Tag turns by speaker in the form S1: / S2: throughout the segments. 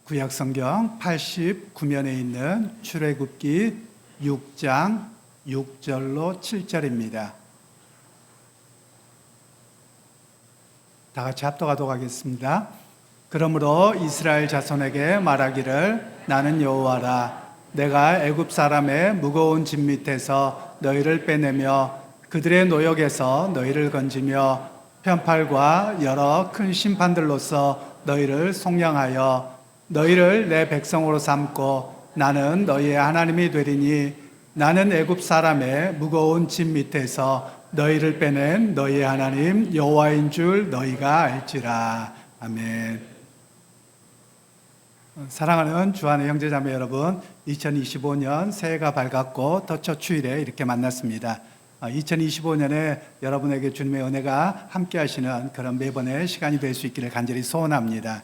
S1: 구약성경 89면에 있는 출애굽기 6장 6절로 7절입니다. 다 같이 합독하도록 하겠습니다. 그러므로 이스라엘 자손에게 말하기를 나는 여호와라. 내가 애굽 사람의 무거운 짐 밑에서 너희를 빼내며 그들의 노역에서 너희를 건지며 편팔과 여러 큰 심판들로서 너희를 속량하여 너희를 내 백성으로 삼고 나는 너희의 하나님이 되리니 나는 애굽 사람의 무거운 짐 밑에서 너희를 빼낸 너희의 하나님 여호와인 줄 너희가 알지라. 아멘. 사랑하는 주안의 형제자매 여러분, 2025년 새해가 밝았고 더 첫 주일에 이렇게 만났습니다. 2025년에 여러분에게 주님의 은혜가 함께 하시는 그런 매번의 시간이 될 수 있기를 간절히 소원합니다.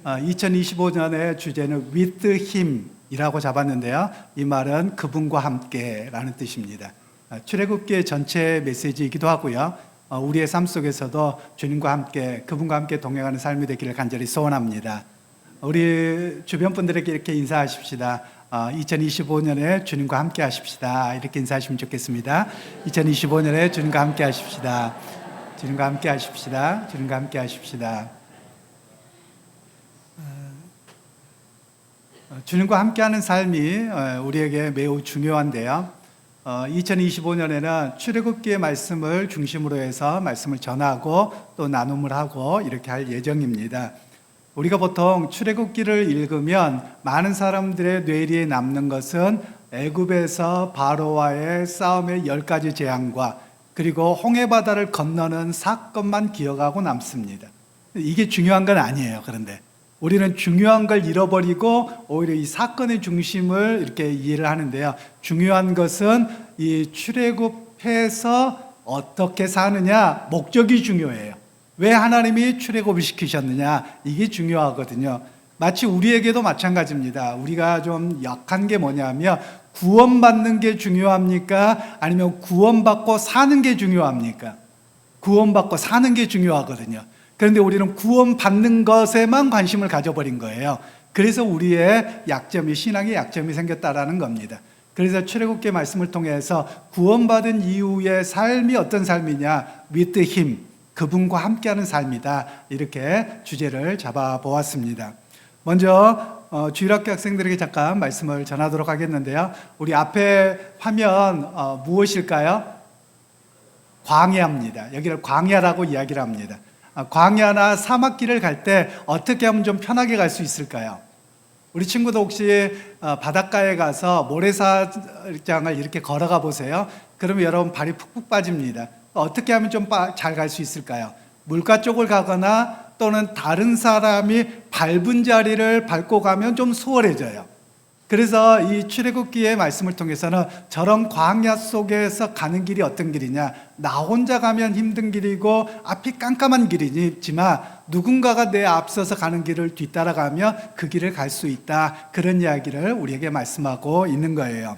S1: 2025년의 주제는 with him 이라고 잡았는데요. 이 말은 그분과 함께 라는 뜻입니다. 출애굽기의 전체 메시지이기도 하고요. 우리의 삶 속에서도 주님과 함께, 그분과 함께 동행하는 삶이 되기를 간절히 소원합니다. 우리 주변 분들에게 이렇게 인사하십시다. 2025년에 주님과 함께 하십시다. 이렇게 인사하시면 좋겠습니다. 2025년에 주님과 함께 하십시다. 주님과 함께 하십시다. 주님과 함께 하십시다. 주님과 함께하는 삶이 우리에게 매우 중요한데요. 2025년에는 출애굽기의 말씀을 중심으로 해서 말씀을 전하고 또 나눔을 하고 이렇게 할 예정입니다. 우리가 보통 출애굽기를 읽으면 많은 사람들의 뇌리에 남는 것은 애굽에서 바로와의 싸움의 10가지 재앙과 그리고 홍해바다를 건너는 사건만 기억하고 남습니다. 이게 중요한 건 아니에요. 그런데 우리는 중요한 걸 잃어버리고 오히려 이 사건의 중심을 이렇게 이해를 하는데요. 중요한 것은 이 출애굽해서 어떻게 사느냐, 목적이 중요해요. 왜 하나님이 출애굽을 시키셨느냐, 이게 중요하거든요. 마치 우리에게도 마찬가지입니다. 우리가 좀 약한 게 뭐냐면 구원받는 게 중요합니까? 아니면 구원받고 사는 게 중요합니까? 구원받고 사는 게 중요하거든요. 그런데 우리는 구원받는 것에만 관심을 가져버린 거예요. 그래서 우리의 약점이, 신앙의 약점이 생겼다라는 겁니다. 그래서 출애굽기 말씀을 통해서 구원받은 이후의 삶이 어떤 삶이냐, with him, 그분과 함께하는 삶이다. 이렇게 주제를 잡아보았습니다. 먼저 주일학교 학생들에게 잠깐 말씀을 전하도록 하겠는데요. 우리 앞에 화면 무엇일까요? 광야입니다. 여기를 광야라고 이야기를 합니다. 광야나 사막길을 갈 때 어떻게 하면 좀 편하게 갈 수 있을까요? 우리 친구도 혹시 바닷가에 가서 모래사장을 이렇게 걸어가 보세요. 그러면 여러분 발이 푹푹 빠집니다. 어떻게 하면 좀 잘 갈 수 있을까요? 물가 쪽을 가거나 또는 다른 사람이 밟은 자리를 밟고 가면 좀 수월해져요. 그래서 이 출애굽기의 말씀을 통해서는 저런 광야 속에서 가는 길이 어떤 길이냐, 나 혼자 가면 힘든 길이고 앞이 깜깜한 길이지만 누군가가 내 앞서서 가는 길을 뒤따라가면 그 길을 갈 수 있다, 그런 이야기를 우리에게 말씀하고 있는 거예요.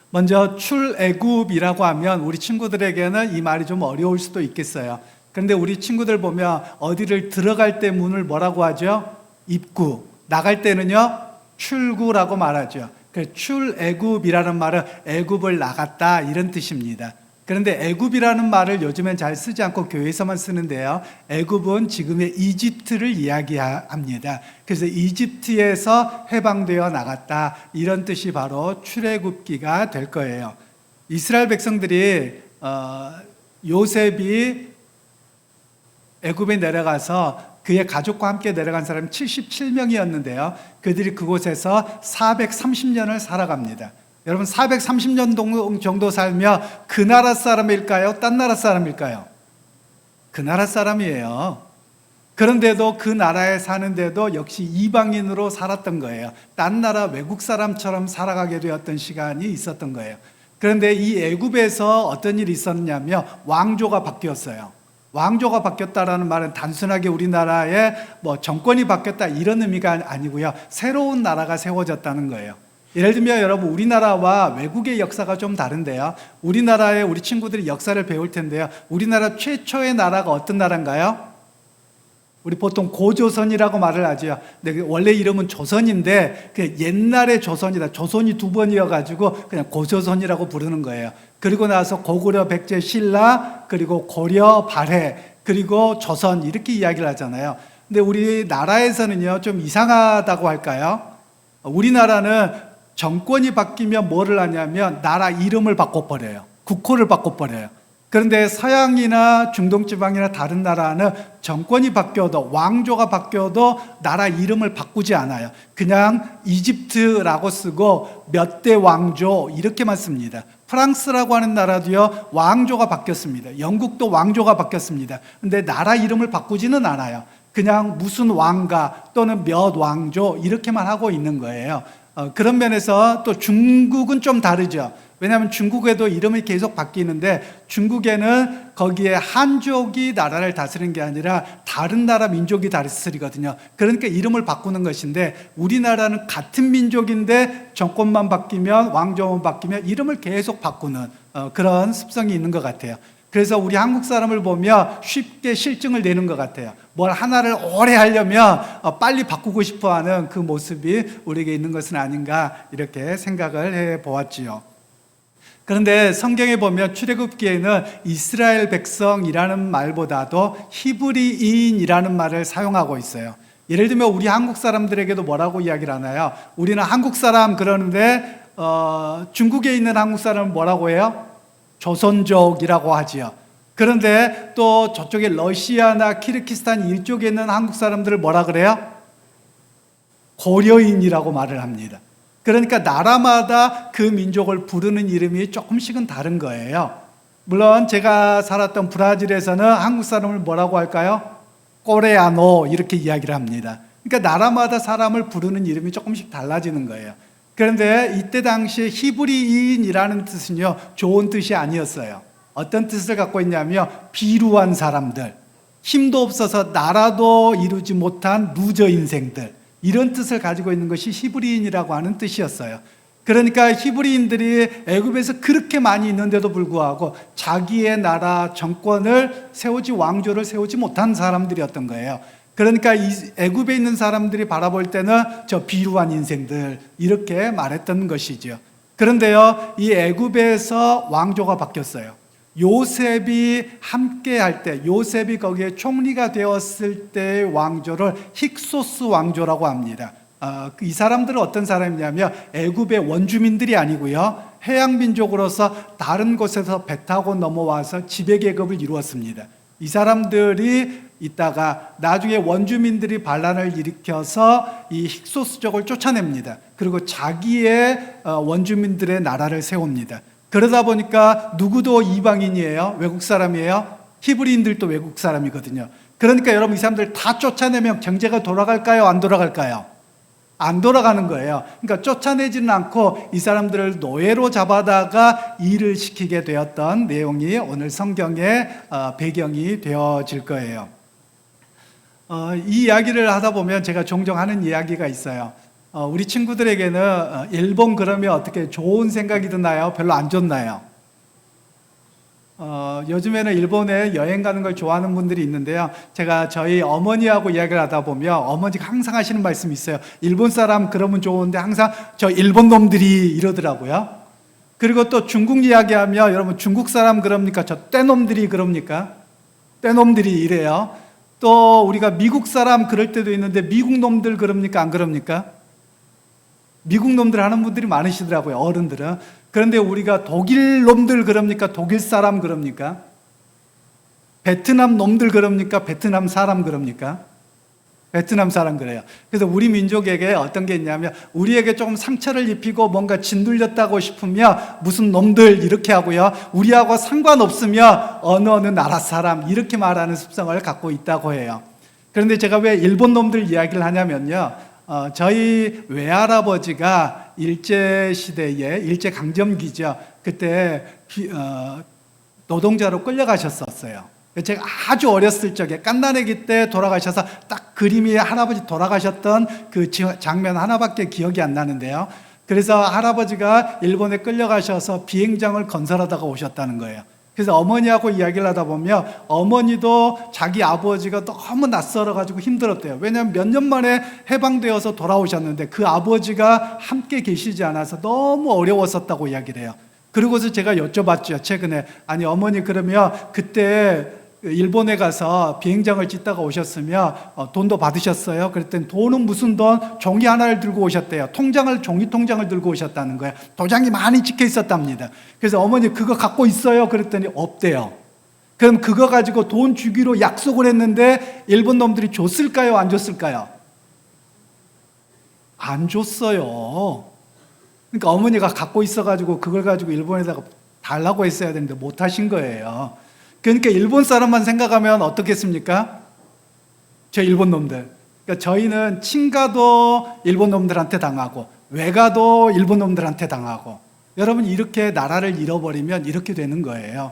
S1: 먼저 출애굽이라고 하면 우리 친구들에게는 이 말이 좀 어려울 수도 있겠어요. 그런데 우리 친구들 보면 어디를 들어갈 때 문을 뭐라고 하죠? 입구. 나갈 때는요, 출구라고 말하죠. 출애굽이라는 말은 애굽을 나갔다, 이런 뜻입니다. 그런데 애굽이라는 말을 요즘엔 잘 쓰지 않고 교회에서만 쓰는데요. 애굽은 지금의 이집트를 이야기합니다. 그래서 이집트에서 해방되어 나갔다, 이런 뜻이 바로 출애굽기가 될 거예요. 이스라엘 백성들이 요셉이 애굽에 내려가서 그의 가족과 함께 내려간 사람이 77명이었는데요. 그들이 그곳에서 430년을 살아갑니다. 여러분, 430년 정도 살며 그 나라 사람일까요? 딴 나라 사람일까요? 그 나라 사람이에요. 그런데도 그 나라에 사는데도 역시 이방인으로 살았던 거예요. 딴 나라 외국 사람처럼 살아가게 되었던 시간이 있었던 거예요. 그런데 이 애굽에서 어떤 일이 있었냐면 왕조가 바뀌었어요. 왕조가 바뀌었다라는 말은 단순하게 우리나라의 정권이 바뀌었다, 이런 의미가 아니고요. 새로운 나라가 세워졌다는 거예요. 예를 들면 여러분 우리나라와 외국의 역사가 좀 다른데요. 우리나라에 우리 친구들이 역사를 배울 텐데요. 우리나라 최초의 나라가 어떤 나라인가요? 우리 보통 고조선이라고 말을 하죠. 근데 원래 이름은 조선인데 그 옛날의 조선이다. 조선이 두 번이어가지고 그냥 고조선이라고 부르는 거예요. 그리고 나서 고구려, 백제, 신라, 그리고 고려, 발해, 그리고 조선 이렇게 이야기를 하잖아요. 근데 우리나라에서는요 좀 이상하다고 할까요? 우리나라는 정권이 바뀌면 뭐를 하냐면 나라 이름을 바꿔버려요. 국호를 바꿔버려요. 그런데 서양이나 중동지방이나 다른 나라는 정권이 바뀌어도 왕조가 바뀌어도 나라 이름을 바꾸지 않아요. 그냥 이집트라고 쓰고 몇 대 왕조 이렇게만 씁니다. 프랑스라고 하는 나라도요 왕조가 바뀌었습니다. 영국도 왕조가 바뀌었습니다. 근데 나라 이름을 바꾸지는 않아요. 그냥 무슨 왕가 또는 몇 왕조 이렇게만 하고 있는 거예요. 그런 면에서 또 중국은 좀 다르죠. 왜냐하면 중국에도 이름이 계속 바뀌는데 중국에는 거기에 한족이 나라를 다스리는 게 아니라 다른 나라 민족이 다스리거든요. 그러니까 이름을 바꾸는 것인데 우리나라는 같은 민족인데 정권만 바뀌면 왕조만 바뀌면 이름을 계속 바꾸는 그런 습성이 있는 것 같아요. 그래서 우리 한국 사람을 보면 쉽게 실증을 내는 것 같아요. 뭘 하나를 오래 하려면 빨리 바꾸고 싶어하는 그 모습이 우리에게 있는 것은 아닌가 이렇게 생각을 해보았지요. 그런데 성경에 보면 출애굽기에는 이스라엘 백성이라는 말보다도 히브리인이라는 말을 사용하고 있어요. 예를 들면 우리 한국 사람들에게도 뭐라고 이야기를 하나요? 우리는 한국 사람 그러는데 중국에 있는 한국 사람은 뭐라고 해요? 조선족이라고 하지요. 그런데 또 저쪽에 러시아나 키르기스탄 이쪽에 있는 한국 사람들을 뭐라 그래요? 고려인이라고 말을 합니다. 그러니까 나라마다 그 민족을 부르는 이름이 조금씩은 다른 거예요. 물론 제가 살았던 브라질에서는 한국 사람을 뭐라고 할까요? 코레아노 이렇게 이야기를 합니다. 그러니까 나라마다 사람을 부르는 이름이 조금씩 달라지는 거예요. 그런데 이때 당시에 히브리인이라는 뜻은요 좋은 뜻이 아니었어요. 어떤 뜻을 갖고 있냐면 비루한 사람들, 힘도 없어서 나라도 이루지 못한 루저 인생들, 이런 뜻을 가지고 있는 것이 히브리인이라고 하는 뜻이었어요. 그러니까 히브리인들이 애굽에서 그렇게 많이 있는데도 불구하고 자기의 나라 정권을 세우지, 왕조를 세우지 못한 사람들이었던 거예요. 그러니까 이 애굽에 있는 사람들이 바라볼 때는 저 비루한 인생들 이렇게 말했던 것이죠. 그런데요 이 애굽에서 왕조가 바뀌었어요. 요셉이 함께 할 때, 요셉이 거기에 총리가 되었을 때의 왕조를 힉소스 왕조라고 합니다. 이 사람들은 어떤 사람이냐면 애굽의 원주민들이 아니고요 해양민족으로서 다른 곳에서 배 타고 넘어와서 지배계급을 이루었습니다. 이 사람들이 있다가 나중에 원주민들이 반란을 일으켜서 이 힉소스족을 쫓아냅니다. 그리고 자기의 원주민들의 나라를 세웁니다. 그러다 보니까 누구도 이방인이에요? 외국 사람이에요? 히브리인들도 외국 사람이거든요. 그러니까 여러분 이 사람들 다 쫓아내면 경제가 돌아갈까요? 안 돌아갈까요? 안 돌아가는 거예요. 그러니까 쫓아내지는 않고 이 사람들을 노예로 잡아다가 일을 시키게 되었던 내용이 오늘 성경의 배경이 되어질 거예요. 이 이야기를 하다 보면 제가 종종 하는 이야기가 있어요. 우리 친구들에게는 일본 그러면 어떻게 좋은 생각이 드나요? 별로 안 좋나요? 요즘에는 일본에 여행 가는 걸 좋아하는 분들이 있는데요. 제가 저희 어머니하고 이야기를 하다 보면 어머니가 항상 하시는 말씀이 있어요. 일본 사람 그러면 좋은데 항상 저 일본 놈들이 이러더라고요. 그리고 또 중국 이야기하면 여러분 중국 사람 그럽니까? 저 떼놈들이 그럽니까? 떼놈들이 이래요. 또 우리가 미국 사람 그럴 때도 있는데 미국 놈들 그럽니까? 안 그럽니까? 미국 놈들 하는 분들이 많으시더라고요, 어른들은. 그런데 우리가 독일 놈들 그럽니까? 독일 사람 그럽니까? 베트남 놈들 그럽니까? 베트남 사람 그럽니까? 베트남 사람 그래요. 그래서 우리 민족에게 어떤 게 있냐면 우리에게 조금 상처를 입히고 뭔가 짓눌렸다고 싶으면 무슨 놈들 이렇게 하고요. 우리하고 상관없으면 어느 나라 사람 이렇게 말하는 습성을 갖고 있다고 해요. 그런데 제가 왜 일본 놈들 이야기를 하냐면요. 저희 외할아버지가 일제시대에 일제강점기죠. 그때 노동자로 끌려가셨었어요. 제가 아주 어렸을 적에 갓난아기 때 돌아가셔서 딱 그림이 할아버지 돌아가셨던 그 장면 하나밖에 기억이 안 나는데요. 그래서 할아버지가 일본에 끌려가셔서 비행장을 건설하다가 오셨다는 거예요. 그래서 어머니하고 이야기를 하다 보면 어머니도 자기 아버지가 너무 낯설어가지고 힘들었대요. 왜냐하면 몇 년 만에 해방되어서 돌아오셨는데 그 아버지가 함께 계시지 않아서 너무 어려웠었다고 이야기를 해요. 그러고서 제가 여쭤봤죠. 최근에. 아니 어머니 그러면 그때 일본에 가서 비행장을 짓다가 오셨으면 돈도 받으셨어요? 그랬더니 돈은 무슨 돈? 종이 하나를 들고 오셨대요. 종이 통장을 들고 오셨다는 거예요. 도장이 많이 찍혀 있었답니다. 그래서 어머니 그거 갖고 있어요? 그랬더니 없대요. 그럼 그거 가지고 돈 주기로 약속을 했는데 일본 놈들이 줬을까요? 안 줬을까요? 안 줬어요. 그러니까 어머니가 갖고 있어가지고 그걸 가지고 일본에다가 달라고 했어야 되는데 못 하신 거예요. 그러니까 일본 사람만 생각하면 어떻겠습니까? 저 일본 놈들. 그러니까 저희는 친가도 일본 놈들한테 당하고 외가도 일본 놈들한테 당하고 여러분 이렇게 나라를 잃어버리면 이렇게 되는 거예요.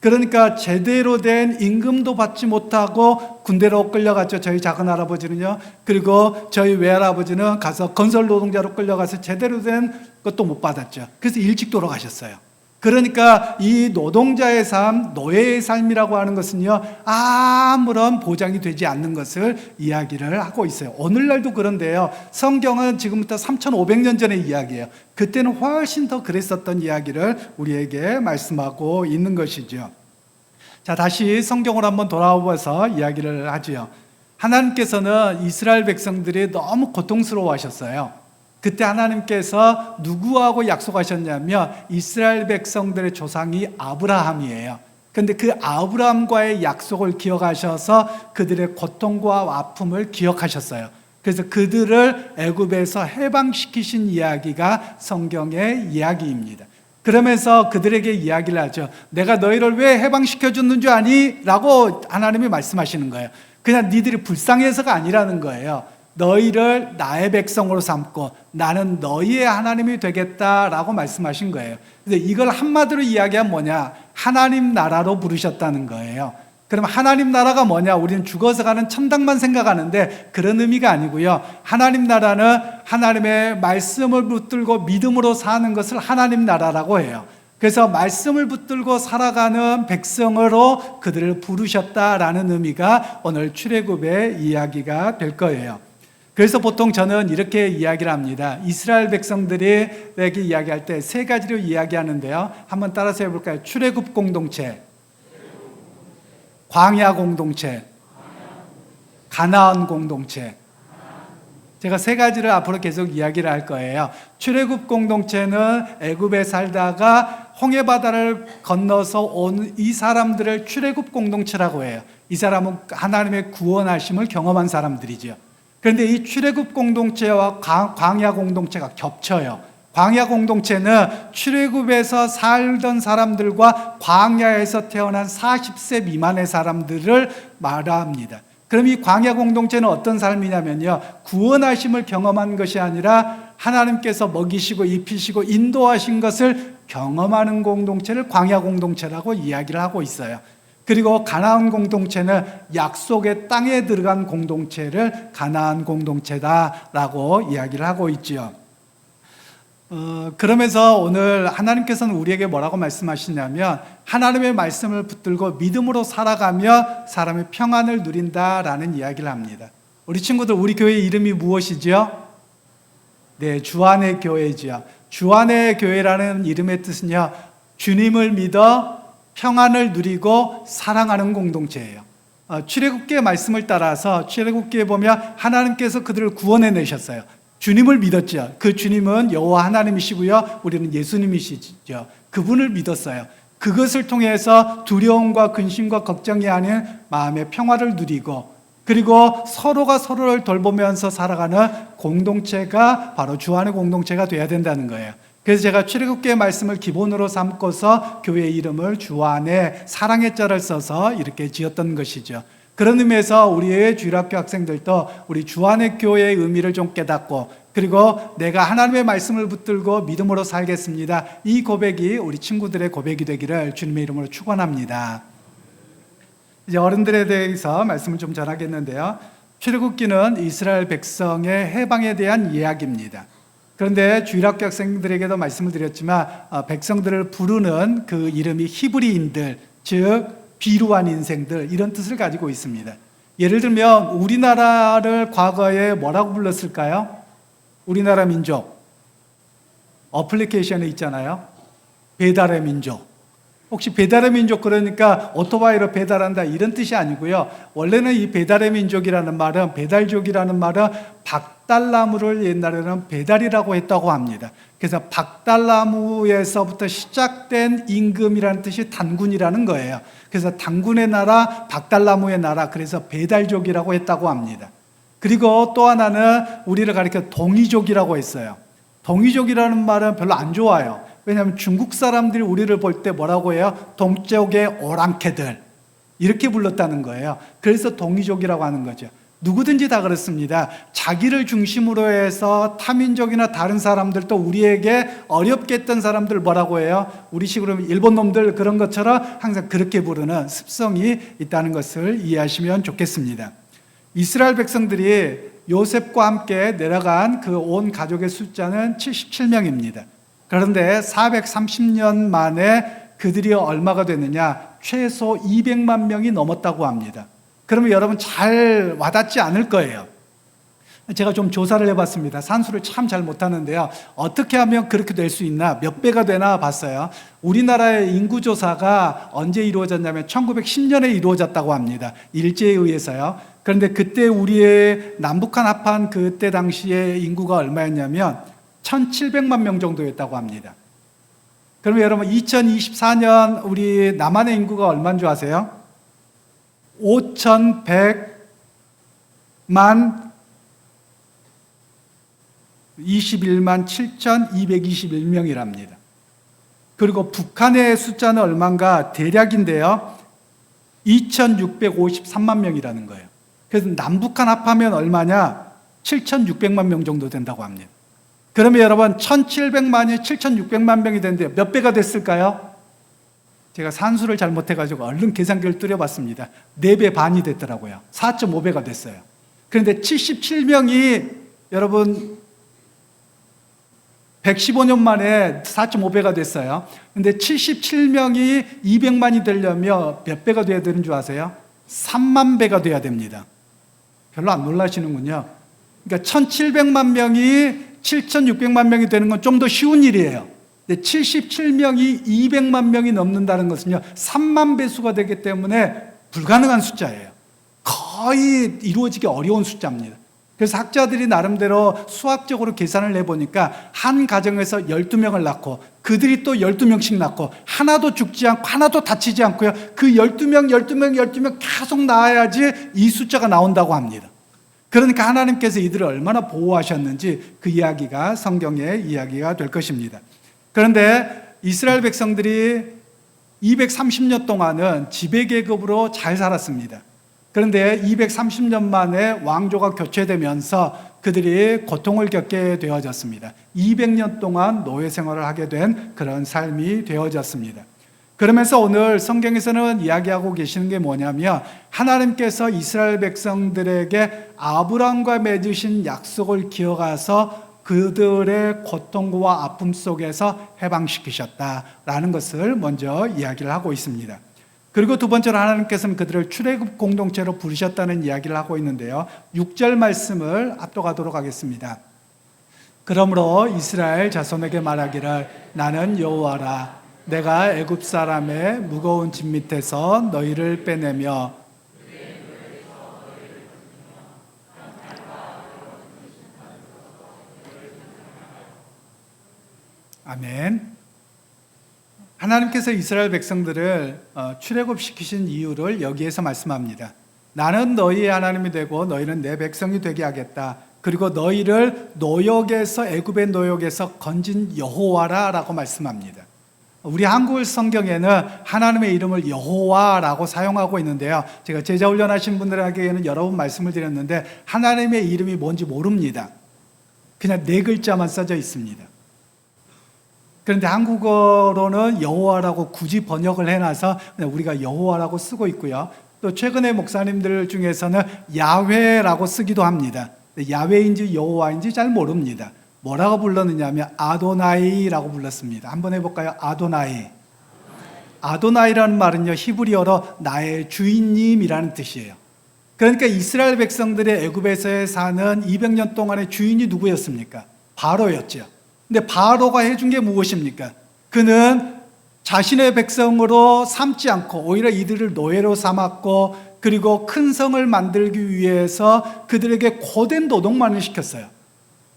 S1: 그러니까 제대로 된 임금도 받지 못하고 군대로 끌려갔죠. 저희 작은 할아버지는요. 그리고 저희 외할아버지는 가서 건설 노동자로 끌려가서 제대로 된 것도 못 받았죠. 그래서 일찍 돌아가셨어요. 그러니까 이 노동자의 삶, 노예의 삶이라고 하는 것은요, 아무런 보장이 되지 않는 것을 이야기를 하고 있어요. 오늘날도 그런데요, 성경은 지금부터 3,500년 전의 이야기예요. 그때는 훨씬 더 그랬었던 이야기를 우리에게 말씀하고 있는 것이죠. 자, 다시 성경으로 한번 돌아와서 이야기를 하지요. 하나님께서는 이스라엘 백성들이 너무 고통스러워 하셨어요. 그때 하나님께서 누구하고 약속하셨냐면 이스라엘 백성들의 조상이 아브라함이에요. 그런데 그 아브라함과의 약속을 기억하셔서 그들의 고통과 아픔을 기억하셨어요. 그래서 그들을 애굽에서 해방시키신 이야기가 성경의 이야기입니다. 그러면서 그들에게 이야기를 하죠. 내가 너희를 왜 해방시켜줬는 줄 아니? 라고 하나님이 말씀하시는 거예요. 그냥 니들이 불쌍해서가 아니라는 거예요. 너희를 나의 백성으로 삼고 나는 너희의 하나님이 되겠다라고 말씀하신 거예요. 그래서 이걸 한마디로 이야기하면 뭐냐? 하나님 나라로 부르셨다는 거예요. 그럼 하나님 나라가 뭐냐? 우리는 죽어서 가는 천당만 생각하는데 그런 의미가 아니고요. 하나님 나라는 하나님의 말씀을 붙들고 믿음으로 사는 것을 하나님 나라라고 해요. 그래서 말씀을 붙들고 살아가는 백성으로 그들을 부르셨다라는 의미가 오늘 출애굽의 이야기가 될 거예요. 그래서 보통 저는 이렇게 이야기를 합니다. 이스라엘 백성들에게 이야기할 때 세 가지로 이야기하는데요. 한번 따라서 해볼까요? 출애굽 공동체, 광야 공동체, 가나안 공동체. 제가 세 가지를 앞으로 계속 이야기를 할 거예요. 출애굽 공동체는 애굽에 살다가 홍해 바다를 건너서 온 이 사람들을 출애굽 공동체라고 해요. 이 사람은 하나님의 구원하심을 경험한 사람들이죠. 그런데 이 출애굽 공동체와 광야 공동체가 겹쳐요. 광야 공동체는 출애굽에서 살던 사람들과 광야에서 태어난 40세 미만의 사람들을 말합니다. 그럼 이 광야 공동체는 어떤 삶이냐면요, 구원하심을 경험한 것이 아니라 하나님께서 먹이시고 입히시고 인도하신 것을 경험하는 공동체를 광야 공동체라고 이야기를 하고 있어요. 그리고 가나안 공동체는 약속의 땅에 들어간 공동체를 가나안 공동체다라고 이야기를 하고 있지요. 그러면서 오늘 하나님께서는 우리에게 뭐라고 말씀하시냐면 하나님의 말씀을 붙들고 믿음으로 살아가며 사람의 평안을 누린다라는 이야기를 합니다. 우리 친구들, 우리 교회 이름이 무엇이죠? 네, 주안의 교회지요. 주안의 교회라는 이름의 뜻은요, 주님을 믿어 평안을 누리고 사랑하는 공동체예요. 출애굽기의 말씀을 따라서 출애굽기에 보면 하나님께서 그들을 구원해 내셨어요. 주님을 믿었죠. 그 주님은 여호와 하나님이시고요, 우리는 예수님이시죠. 그분을 믿었어요. 그것을 통해서 두려움과 근심과 걱정이 아닌 마음의 평화를 누리고, 그리고 서로가 서로를 돌보면서 살아가는 공동체가 바로 주안의 공동체가 돼야 된다는 거예요. 그래서 제가 출애굽기의 말씀을 기본으로 삼고서 교회 이름을 주안의 사랑의 자를 써서 이렇게 지었던 것이죠. 그런 의미에서 우리의 주일학교 학생들도 우리 주안의 교회의 의미를 좀 깨닫고, 그리고 내가 하나님의 말씀을 붙들고 믿음으로 살겠습니다, 이 고백이 우리 친구들의 고백이 되기를 주님의 이름으로 축원합니다. 이제 어른들에 대해서 말씀을 좀 전하겠는데요. 출애굽기는 이스라엘 백성의 해방에 대한 이야기입니다. 그런데 주일학교 학생들에게도 말씀을 드렸지만 백성들을 부르는 그 이름이 히브리인들, 즉 비루한 인생들, 이런 뜻을 가지고 있습니다. 예를 들면 우리나라를 과거에 뭐라고 불렀을까요? 우리나라 민족 어플리케이션에 있잖아요. 배달의 민족. 혹시 배달의 민족 그러니까 오토바이로 배달한다 이런 뜻이 아니고요. 원래는 이 배달의 민족이라는 말은, 배달족이라는 말은 박달나무를 옛날에는 배달이라고 했다고 합니다. 그래서 박달나무에서부터 시작된 임금이라는 뜻이 단군이라는 거예요. 그래서 단군의 나라, 박달나무의 나라, 그래서 배달족이라고 했다고 합니다. 그리고 또 하나는 우리를 가리켜 동이족이라고 했어요. 동이족이라는 말은 별로 안 좋아요. 왜냐하면 중국 사람들이 우리를 볼 때 뭐라고 해요? 동쪽의 오랑캐들, 이렇게 불렀다는 거예요. 그래서 동이족이라고 하는 거죠. 누구든지 다 그렇습니다. 자기를 중심으로 해서 타민족이나 다른 사람들도 우리에게 어렵게 했던 사람들 뭐라고 해요? 우리식으로 일본 놈들 그런 것처럼 항상 그렇게 부르는 습성이 있다는 것을 이해하시면 좋겠습니다. 이스라엘 백성들이 요셉과 함께 내려간 그 온 가족의 숫자는 77명입니다. 그런데 430년 만에 그들이 얼마가 됐느냐? 최소 200만 명이 넘었다고 합니다. 그러면 여러분 잘 와닿지 않을 거예요. 제가 좀 조사를 해봤습니다. 산수를 참 잘 못하는데요. 어떻게 하면 그렇게 될 수 있나? 몇 배가 되나 봤어요. 우리나라의 인구조사가 언제 이루어졌냐면 1910년에 이루어졌다고 합니다. 일제에 의해서요. 그런데 그때 우리의 남북한 합한 그때 당시에 인구가 얼마였냐면 1700만 명 정도였다고 합니다. 그러면 여러분 2024년 우리 남한의 인구가 얼마인 줄 아세요? 5100만 21만 7221명이랍니다. 그리고 북한의 숫자는 얼마인가 대략인데요. 2653만 명이라는 거예요. 그래서 남북한 합하면 얼마냐? 7600만 명 정도 된다고 합니다. 그러면 여러분 1700만이 7600만 명이 되는데 몇 배가 됐을까요? 제가 산수를 잘못해가지고 얼른 계산기를 뚫어봤습니다. 4배 반이 됐더라고요. 4.5배가 됐어요. 그런데 77명이 여러분 115년 만에 4.5배가 됐어요. 그런데 77명이 200만이 되려면 몇 배가 돼야 되는 줄 아세요? 3만 배가 돼야 됩니다. 별로 안 놀라시는군요. 그러니까 1700만 명이 7600만 명이 되는 건 좀 더 쉬운 일이에요. 77명이 200만 명이 넘는다는 것은요, 3만 배수가 되기 때문에 불가능한 숫자예요. 거의 이루어지기 어려운 숫자입니다. 그래서 학자들이 나름대로 수학적으로 계산을 해보니까 한 가정에서 12명을 낳고 그들이 또 12명씩 낳고 하나도 죽지 않고 하나도 다치지 않고요, 그 12명 계속 낳아야지 이 숫자가 나온다고 합니다. 그러니까 하나님께서 이들을 얼마나 보호하셨는지 그 이야기가 성경의 이야기가 될 것입니다. 그런데 이스라엘 백성들이 230년 동안은 지배계급으로 잘 살았습니다. 그런데 230년 만에 왕조가 교체되면서 그들이 고통을 겪게 되어졌습니다. 200년 동안 노예 생활을 하게 된 그런 삶이 되어졌습니다. 그러면서 오늘 성경에서는 이야기하고 계시는 게 뭐냐면, 하나님께서 이스라엘 백성들에게 아브라함과 맺으신 약속을 기억해서 그들의 고통과 아픔 속에서 해방시키셨다라는 것을 먼저 이야기를 하고 있습니다. 그리고 두 번째로 하나님께서는 그들을 출애굽 공동체로 부르셨다는 이야기를 하고 있는데요. 6절 말씀을 압도하도록 하겠습니다. 그러므로 이스라엘 자손에게 말하기를, 나는 여호와라. 내가 애굽 사람의 무거운 짐 밑에서 너희를 빼내며 아멘. 하나님께서 이스라엘 백성들을 출애굽시키신 이유를 여기에서 말씀합니다. 나는 너희의 하나님이 되고 너희는 내 백성이 되게 하겠다. 그리고 너희를 노역에서, 애굽의 노역에서 건진 여호와라라고 말씀합니다. 우리 한국 성경에는 하나님의 이름을 여호와라고 사용하고 있는데요. 제가 제자 훈련하신 분들에게는 여러 번 말씀을 드렸는데 하나님의 이름이 뭔지 모릅니다. 그냥 4글자만 써져 있습니다. 그런데 한국어로는 여호와라고 굳이 번역을 해놔서 그냥 우리가 여호와라고 쓰고 있고요. 또 최근에 목사님들 중에서는 야훼라고 쓰기도 합니다. 야훼인지 여호와인지 잘 모릅니다. 뭐라고 불렀느냐 하면 아도나이라고 불렀습니다. 한번 해볼까요? 아도나이. 아도나이라는 말은요, 히브리어로 나의 주인님이라는 뜻이에요. 그러니까 이스라엘 백성들의 애굽에서 사는 200년 동안의 주인이 누구였습니까? 바로였죠. 근데 바로가 해준 게 무엇입니까? 그는 자신의 백성으로 삼지 않고 오히려 이들을 노예로 삼았고, 그리고 큰 성을 만들기 위해서 그들에게 고된 노동만을 시켰어요.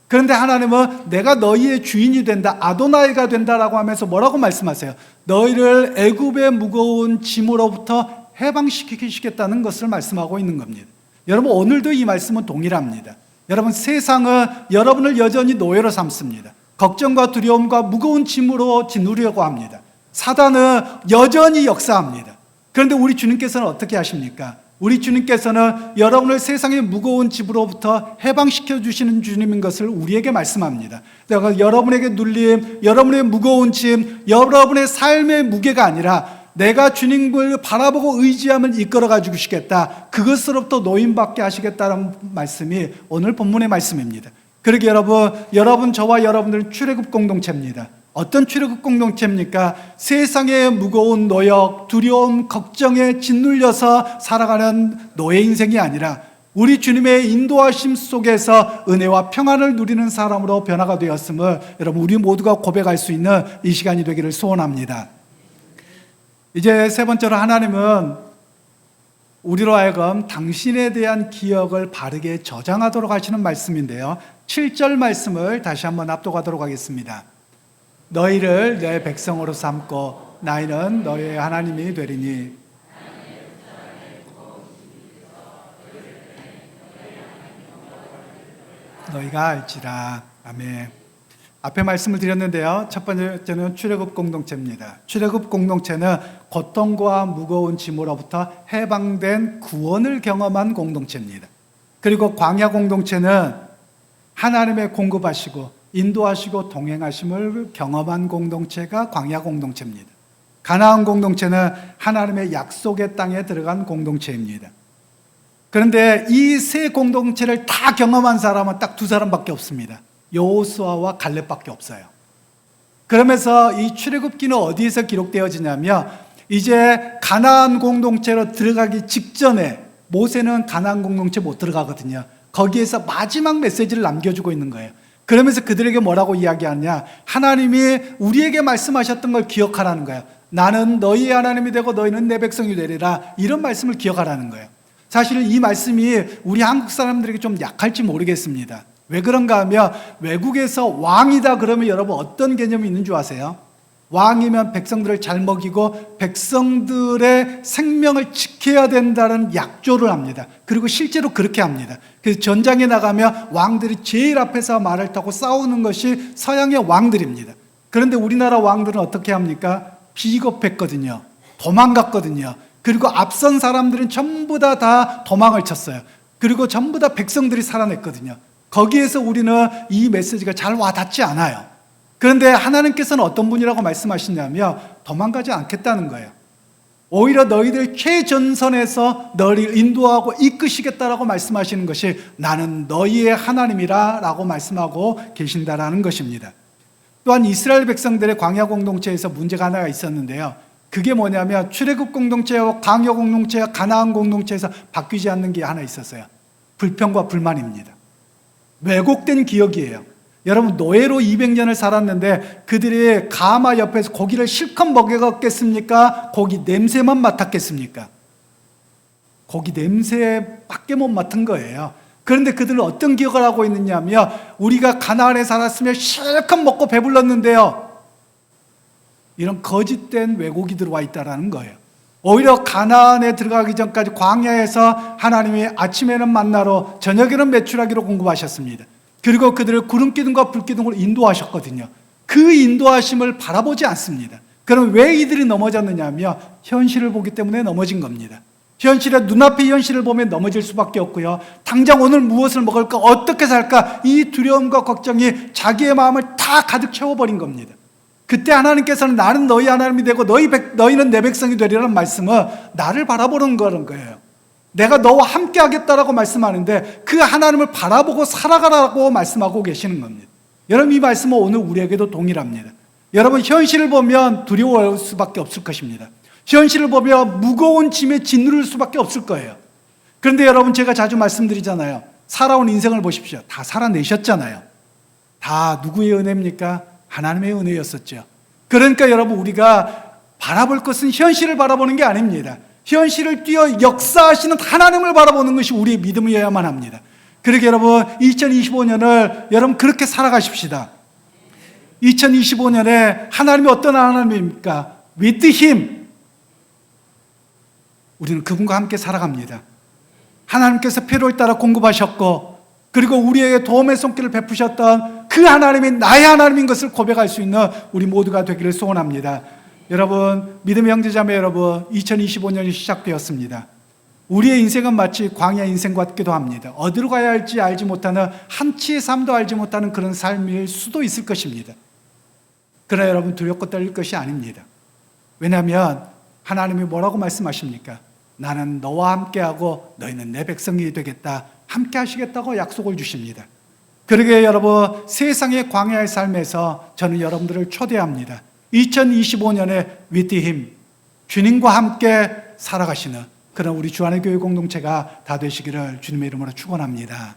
S1: 그런데 하나님은 내가 너희의 주인이 된다, 아도나이가 된다라고 하면서 뭐라고 말씀하세요? 너희를 애굽의 무거운 짐으로부터 해방시키겠다는 것을 말씀하고 있는 겁니다. 여러분, 오늘도 이 말씀은 동일합니다. 여러분, 세상은 여러분을 여전히 노예로 삼습니다. 걱정과 두려움과 무거운 짐으로 짓누려고 합니다. 사단은 여전히 역사합니다. 그런데 우리 주님께서는 어떻게 하십니까? 우리 주님께서는 여러분을 세상의 무거운 짐으로부터 해방시켜 주시는 주님인 것을 우리에게 말씀합니다. 내가 여러분에게 눌림, 여러분의 무거운 짐, 여러분의 삶의 무게가 아니라 내가 주님을 바라보고 의지하면 이끌어가 주시겠다, 그것으로부터 노임받게 하시겠다는 말씀이 오늘 본문의 말씀입니다. 그러게 여러분 저와 여러분들은 출애굽 공동체입니다. 어떤 출애굽 공동체입니까? 세상의 무거운 노역, 두려움, 걱정에 짓눌려서 살아가는 노예 인생이 아니라 우리 주님의 인도하심 속에서 은혜와 평안을 누리는 사람으로 변화가 되었음을 여러분, 우리 모두가 고백할 수 있는 이 시간이 되기를 소원합니다. 이제 세 번째로, 하나님은 우리로 하여금 당신에 대한 기억을 바르게 저장하도록 하시는 말씀인데요, 7절 말씀을 다시 한번 압독하도록 하겠습니다. 너희를 내 백성으로 삼고 나이는 너희의 하나님이 되리니. 너희가 알지라. 아멘. 앞에 말씀을 드렸는데요, 첫 번째는 출애굽 공동체입니다. 출애굽 공동체는 고통과 무거운 짐으로부터 해방된 구원을 경험한 공동체입니다. 그리고 광야 공동체는 하나님의 공급하시고 인도하시고 동행하심을 경험한 공동체가 광야 공동체입니다. 가나안 공동체는 하나님의 약속의 땅에 들어간 공동체입니다. 그런데 이 세 공동체를 다 경험한 사람은 딱 두 사람밖에 없습니다. 여호수아와 갈렙밖에 없어요. 그러면서 이 출애굽기는 어디에서 기록되어지냐면, 이제 가나안 공동체로 들어가기 직전에, 모세는 가나안 공동체 못 들어가거든요. 거기에서 마지막 메시지를 남겨주고 있는 거예요. 그러면서 그들에게 뭐라고 이야기하냐, 하나님이 우리에게 말씀하셨던 걸 기억하라는 거예요. 나는 너희의 하나님이 되고 너희는 내 백성이 되리라, 이런 말씀을 기억하라는 거예요. 사실 이 말씀이 우리 한국 사람들에게 좀 약할지 모르겠습니다. 왜 그런가 하면, 외국에서 왕이다 그러면 여러분 어떤 개념이 있는 줄 아세요? 왕이면 백성들을 잘 먹이고 백성들의 생명을 지켜야 된다는 약조를 합니다. 그리고 실제로 그렇게 합니다. 그래서 전장에 나가면 왕들이 제일 앞에서 말을 타고 싸우는 것이 서양의 왕들입니다. 그런데 우리나라 왕들은 어떻게 합니까? 비겁했거든요. 도망갔거든요. 그리고 앞선 사람들은 전부 다 도망을 쳤어요. 그리고 전부 다 백성들이 살아냈거든요. 거기에서 우리는 이 메시지가 잘 와닿지 않아요. 그런데 하나님께서는 어떤 분이라고 말씀하시냐면, 도망가지 않겠다는 거예요. 오히려 너희들 최전선에서 너희를 인도하고 이끄시겠다라고 말씀하시는 것이 나는 너희의 하나님이라 라고 말씀하고 계신다라는 것입니다. 또한 이스라엘 백성들의 광야 공동체에서 문제가 하나가 있었는데요, 그게 뭐냐면 출애굽 공동체와 광야 공동체와 가나안 공동체에서 바뀌지 않는 게 하나 있었어요. 불평과 불만입니다. 왜곡된 기억이에요. 여러분, 노예로 200년을 살았는데 그들이 가마 옆에서 고기를 실컷 먹였겠습니까? 고기 냄새만 맡았겠습니까? 고기 냄새밖에 못 맡은 거예요. 그런데 그들은 어떤 기억을 하고 있느냐 하면, 우리가 가나안에 살았으면 실컷 먹고 배불렀는데요, 이런 거짓된 왜곡이 들어와 있다는 거예요. 오히려 가나안에 들어가기 전까지 광야에서 하나님이 아침에는 만나로 저녁에는 메추라기로 공급하셨습니다. 그리고 그들을 구름기둥과 불기둥으로 인도하셨거든요. 그 인도하심을 바라보지 않습니다. 그럼 왜 이들이 넘어졌느냐 하면 현실을 보기 때문에 넘어진 겁니다. 현실의 눈앞의 현실을 보면 넘어질 수밖에 없고요, 당장 오늘 무엇을 먹을까, 어떻게 살까, 이 두려움과 걱정이 자기의 마음을 다 가득 채워버린 겁니다. 그때 하나님께서는 나는 너희 하나님이 되고 너희는 내 백성이 되리라는 말씀은 나를 바라보는 거예요. 내가 너와 함께 하겠다라고 말씀하는데 그 하나님을 바라보고 살아가라고 말씀하고 계시는 겁니다. 여러분, 이 말씀은 오늘 우리에게도 동일합니다. 여러분, 현실을 보면 두려워할 수밖에 없을 것입니다. 현실을 보면 무거운 짐에 짓누를 수밖에 없을 거예요. 그런데 여러분, 제가 자주 말씀드리잖아요. 살아온 인생을 보십시오. 다 살아내셨잖아요. 다 누구의 은혜입니까? 하나님의 은혜였었죠. 그러니까 여러분, 우리가 바라볼 것은 현실을 바라보는 게 아닙니다. 현실을 뛰어 역사하시는 하나님을 바라보는 것이 우리의 믿음이어야만 합니다. 그러게 여러분, 2025년을 여러분 그렇게 살아가십시다. 2025년에 하나님이 어떤 하나님입니까? With Him. 우리는 그분과 함께 살아갑니다. 하나님께서 필요에 따라 공급하셨고, 그리고 우리에게 도움의 손길을 베푸셨던 그 하나님이 나의 하나님인 것을 고백할 수 있는 우리 모두가 되기를 소원합니다. 여러분, 믿음의 형제자매 여러분, 2025년이 시작되었습니다. 우리의 인생은 마치 광야 인생 같기도 합니다. 어디로 가야 할지 알지 못하는, 한치의 삶도 알지 못하는 그런 삶일 수도 있을 것입니다. 그러나 여러분, 두렵고 떨릴 것이 아닙니다. 왜냐하면 하나님이 뭐라고 말씀하십니까? 나는 너와 함께하고 너희는 내 백성이 되겠다, 함께 하시겠다고 약속을 주십니다. 그러게 여러분, 세상의 광야의 삶에서 저는 여러분들을 초대합니다. 2025년에 with Him, 주님과 함께 살아가시는 그런 우리 주안의 교회 공동체가 다 되시기를 주님의 이름으로 축원합니다.